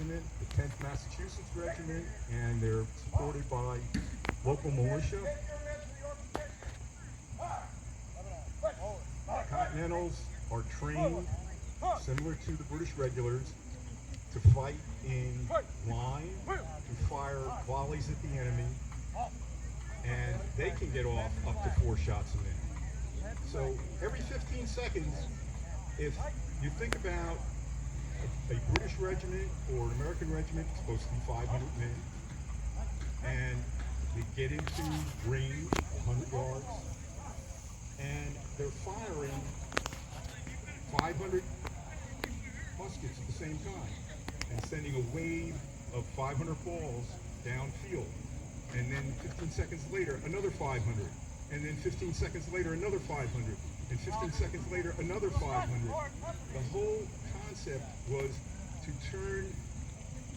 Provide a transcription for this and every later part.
Regiment, the 10th Massachusetts Regiment, and they're supported by local militia. Continentals are trained, similar to the British regulars, to fight in line, to fire volleys at the enemy, and they can get off up to 4 shots a minute. So every 15 seconds, if you think about a British regiment or an American regiment, it's supposed to be 500 men, and you get into range, 100 yards, and they're firing 500 muskets at the same time and sending a wave of 500 balls downfield. And then 15 seconds later, another 500. And then 15 seconds later, another 500. And 15 seconds later, another 500. The whole concept was to turn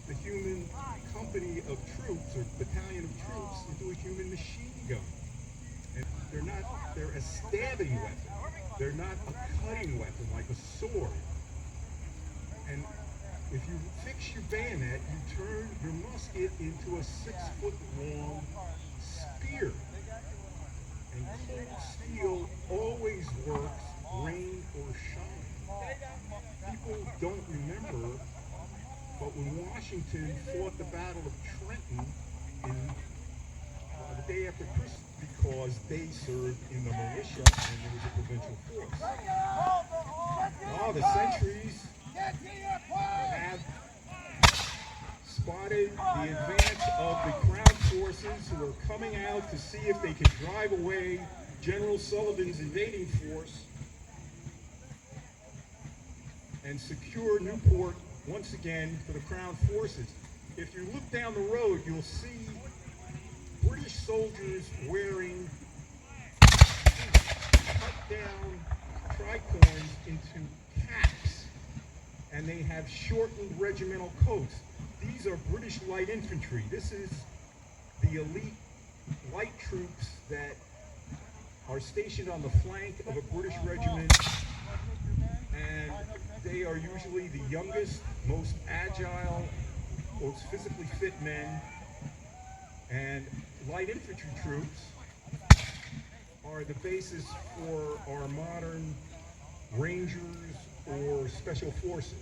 the human company of troops, or battalion of troops, into a human machine gun. And they're a stabbing weapon. They're not a cutting weapon like a sword. And if you fix your bayonet, you turn your musket into a 6-foot-long spear. And cold steel always works, rain or shine. People don't remember, but when Washington fought the Battle of Trenton in the day after Christmas, because they served in the militia and it was a provincial force. Oh, the sentries have spotted the advance of the Crown forces who are coming out to see if they can drive away General Sullivan's invading force and secure Newport once again for the Crown forces. If you look down the road, you'll see British soldiers wearing cut down tricorns into caps, and they have shortened regimental coats. These are British light infantry. This is the elite light troops that are stationed on the flank of a British regiment, and they are usually the youngest, most agile, most physically fit men. And light infantry troops are the basis for our modern Rangers or Special Forces.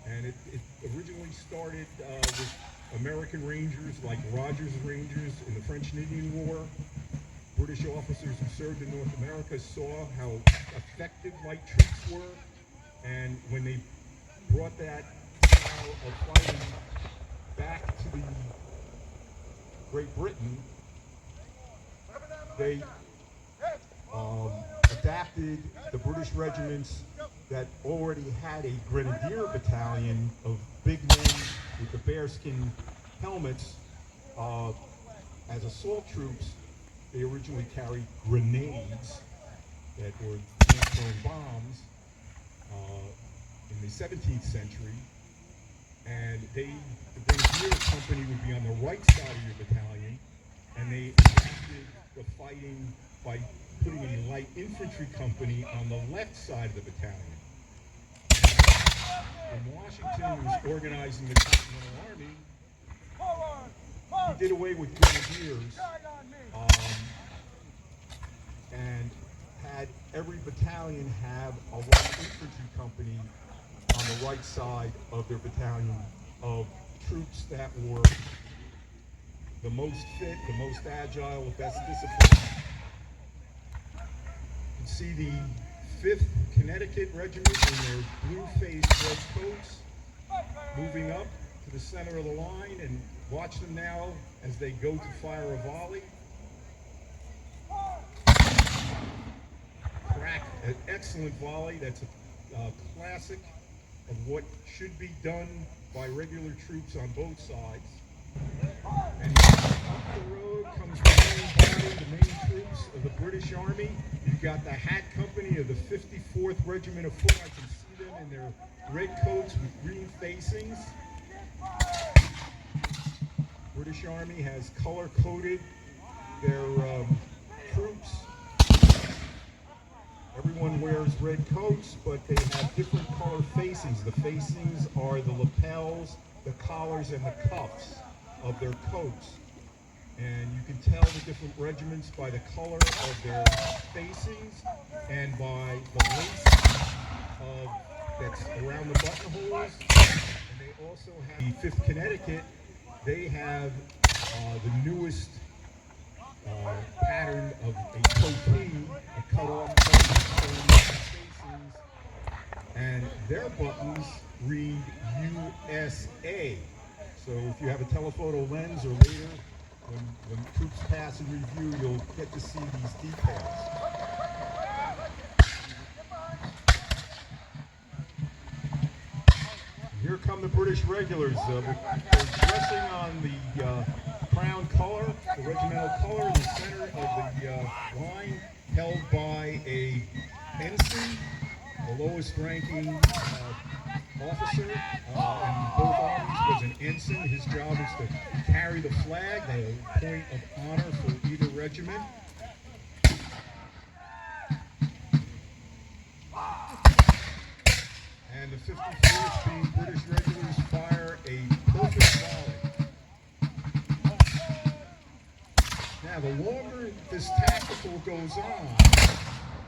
And it originally started with American Rangers like Rogers Rangers in the French and Indian War. British officers who served in North America saw how effective light troops were. And when they brought that style of fighting back to the Great Britain, they adapted the British regiments that already had a grenadier battalion of big men with the bearskin helmets as assault troops. They originally carried grenades that were hand-thrown bombs in the 17th century, and the grenadier company would be on the right side of your battalion, and they adapted the fighting by putting a light infantry company on the left side of the battalion. When Washington was organizing the Continental Army, he did away with grenadiers and had every battalion have a light infantry company on the right side of their battalion of troops that were the most fit, the most agile, the best disciplined. You can see the 5th Connecticut Regiment in their blue-faced red coats moving up to the center of the line, and watch them now as they go to fire a volley. Crack an excellent volley. That's a classic of what should be done by regular troops on both sides. And up the road comes the main body, the main troops of the British Army. You've got the Hat Company of the 54th Regiment of Foot. I can see them in their red coats with green facings. British Army has color-coded their troops. Everyone wears red coats, but they have different color facings. The facings are the lapels the collars and the cuffs of their coats. And you can tell the different regiments by the color of their facings and by the lace that's around the buttonholes. And they also have the 5th Connecticut. They have the newest pattern of a coatee, a cut-off facings, and their buttons read USA. So if you have a telephoto lens or later, when troops pass and review, you'll get to see these details. Here come the British regulars. They're dressing on the crown color, the regimental color in the center of the line, held by a ensign, the lowest ranking officer in both armies was an ensign. His job is to carry the flag, a point of honor for either regiment. And the 54th, being British regulars, fire a perfect volley. Now, the longer this tactical goes on,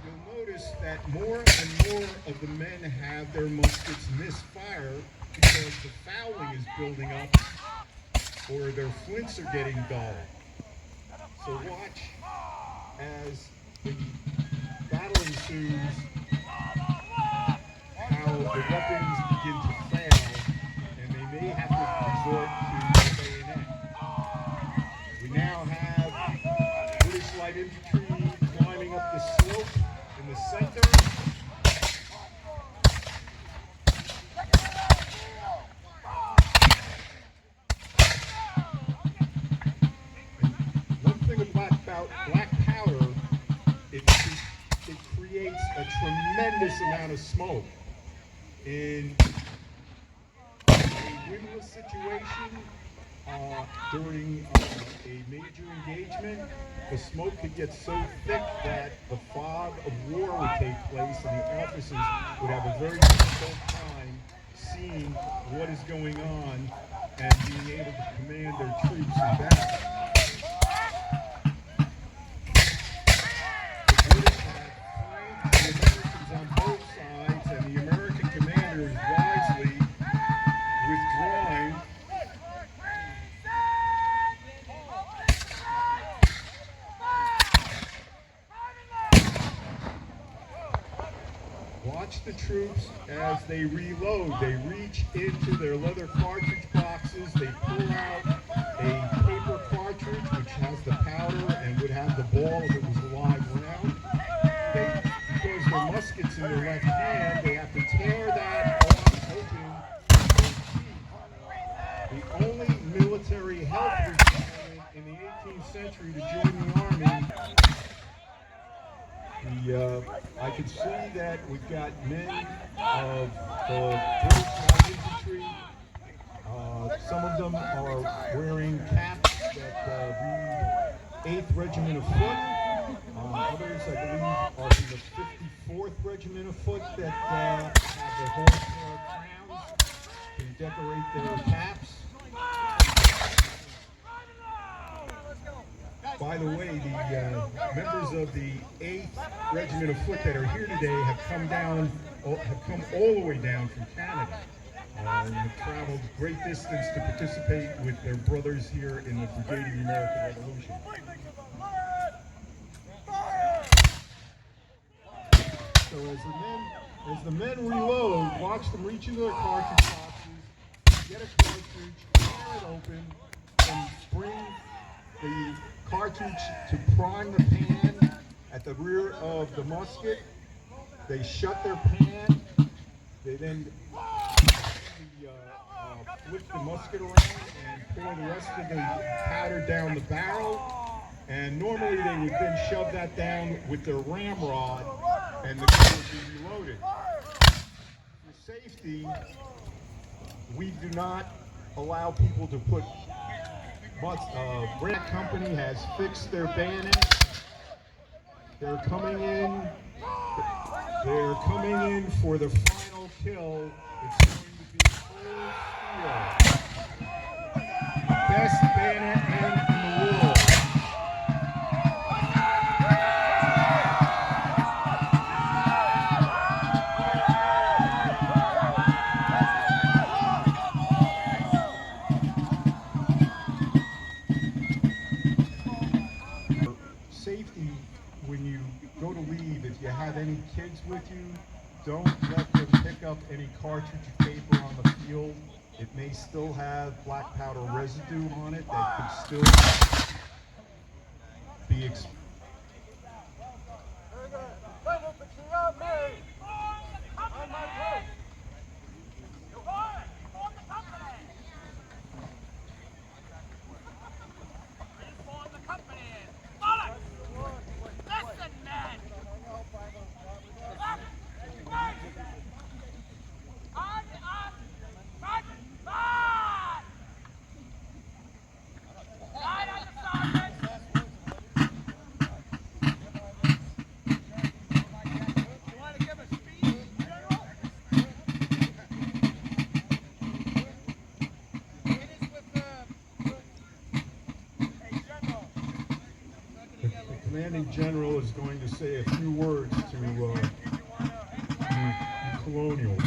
you'll notice that more and more of the men have their muskets misfire because the fouling is building up or their flints are getting dull. So watch as the battle ensues, how the weapons begin to fail, and they may have to resort to the bayonet. We now have British light infantry climbing up the slope in the center. And one thing about black powder, it creates a tremendous amount of smoke. In a windless situation, during a major engagement, the smoke could get so thick that the fog of war would take place and the officers would have a very difficult time seeing what is going on and being able to command their troops in battle. The British had flanked the Americans on both sides, and the American commander is wisely withdrawing. Watch the troops as they reload. They reach into their leather cartridge boxes. They pull out a paper cartridge which has the powder and would have the ball if it was a live round. Because their muskets in their left hand, they have to tear that open with their teeth. The only military health requirement in the 18th century to join the army. I can see that we've got men of the British light infantry. Some of them are wearing caps that read 8th Regiment of Foot. Others, I believe, are from the 54th Regiment of Foot that have their horsehair crowns to decorate their caps. By the way, the members of the 8th Regiment of Foot that are here today have come all the way down from Canada and have traveled great distance to participate with their brothers here in the Brigade of the American Revolution. So as the men reload, watch them reach into their cartridge boxes, get a cartridge, tear it open, and bring the cartridge to prime the pan at the rear of the musket. They shut their pan. They then flip the musket around and pour the rest of the powder down the barrel. And normally they would then shove that down with their ramrod and the gun would be reloaded. For safety, we do not allow people to put Rhode company has fixed their bayonets. They're coming in for the final kill. It's going to be full steel. best bayonet man in the world. Safety, when you go to leave, if you have any kids with you, don't let them pick up any cartridge paper on the field. It may still have black powder residue on it that could still be exposed. The commanding general is going to say a few words to colonials.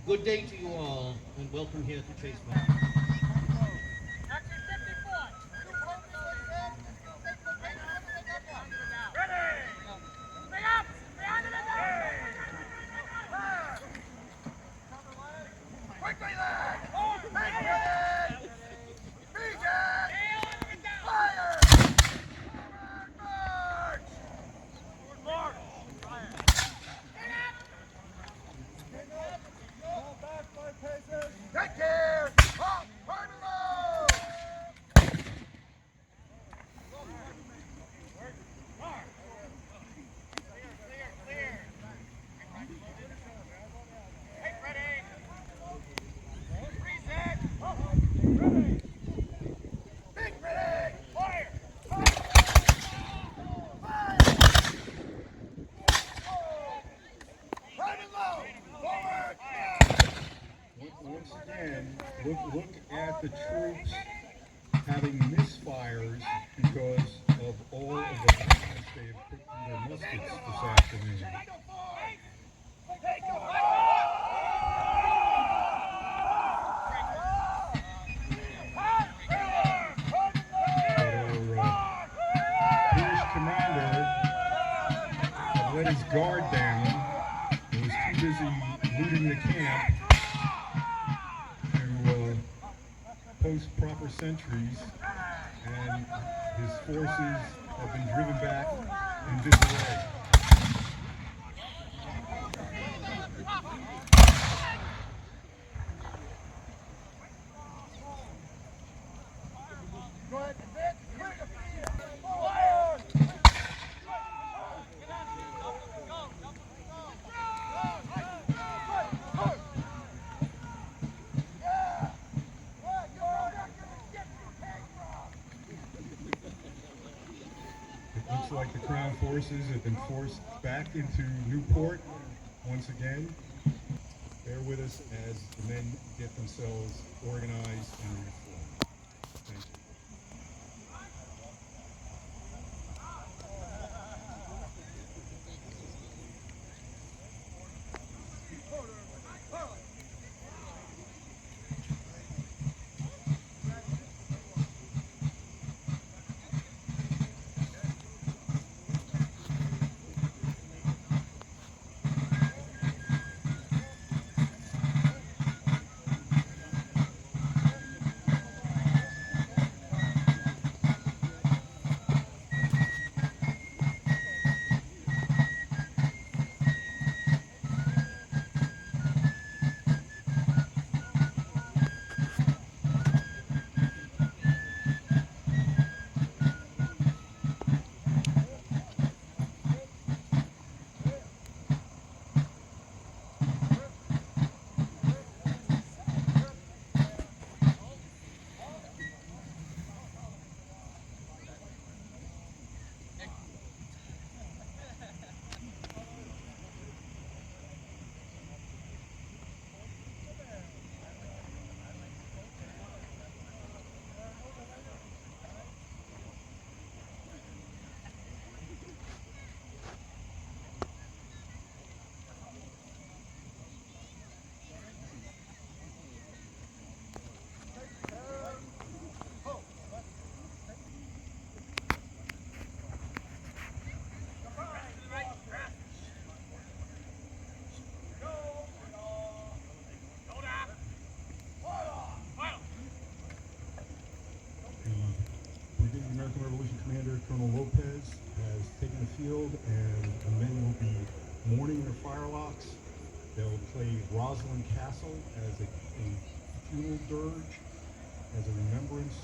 Good day to you all, and welcome here to Chase Farm. Once again, look at the troops having misfires because of all of the rounds they have put in their muskets this afternoon. But our British commander had let his guard down and was too busy looting the camp to post proper sentries, and his forces have been driven back in disarray. It looks like the Crown forces have been forced back into Newport once again. Bear with us as the men get themselves organized and reformed. Thank you. Commander Colonel Lopez has taken the field, and the men will be mourning their firelocks. They'll play Rosslyn Castle as a funeral dirge, as a remembrance